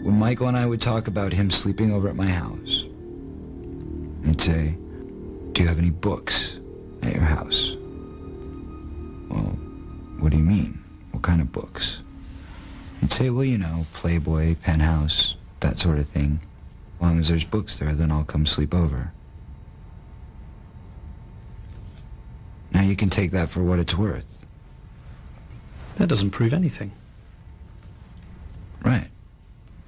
when Michael and I would talk about him sleeping over at my house, he'd say, "Do you have any books at your house?" "Well, what do you mean? What kind of books?" He'd say, "Well, you know, Playboy, Penthouse, that sort of thing. As long as there's books there, then I'll come sleep over." Now you can take that for what it's worth. That doesn't prove anything. Right.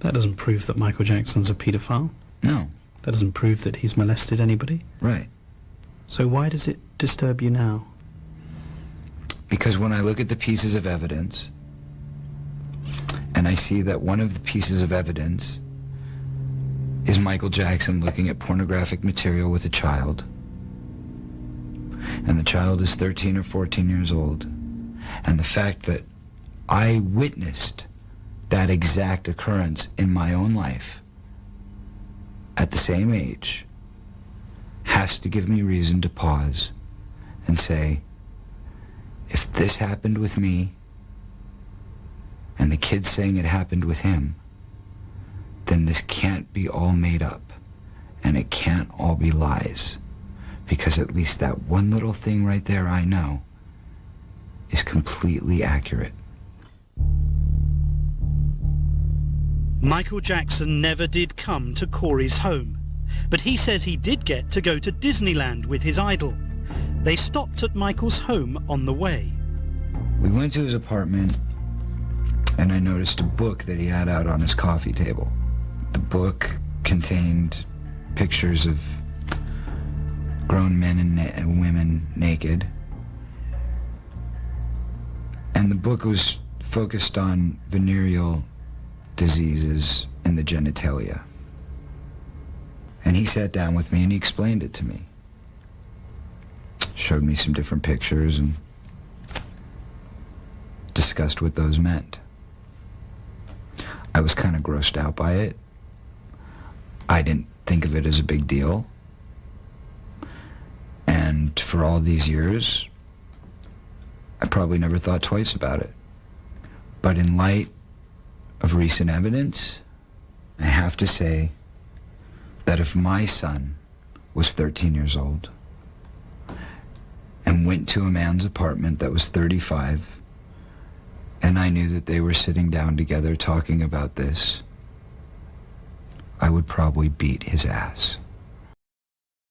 That doesn't prove that Michael Jackson's a paedophile. No. That doesn't prove that he's molested anybody. Right. So why does it disturb you now? Because when I look at the pieces of evidence, and I see that one of the pieces of evidence is Michael Jackson looking at pornographic material with a child, and the child is 13 or 14 years old, and the fact that I witnessed that exact occurrence in my own life at the same age has to give me reason to pause and say, if this happened with me and the kid's saying it happened with him, then this can't be all made up and it can't all be lies, because at least that one little thing right there I know is completely accurate. Michael Jackson never did come to Corey's home, but he says he did get to go to Disneyland with his idol. They stopped at Michael's home on the way. We went to his apartment, and I noticed a book that he had out on his coffee table. The book contained pictures of grown men and women naked. And the book was focused on venereal diseases in the genitalia. And he sat down with me and he explained it to me. Showed me some different pictures and discussed what those meant. I was kind of grossed out by it. I didn't think of it as a big deal. And for all these years, I probably never thought twice about it. But in light of recent evidence, I have to say that if my son was 13 years old and went to a man's apartment that was 35, and I knew that they were sitting down together talking about this, I would probably beat his ass.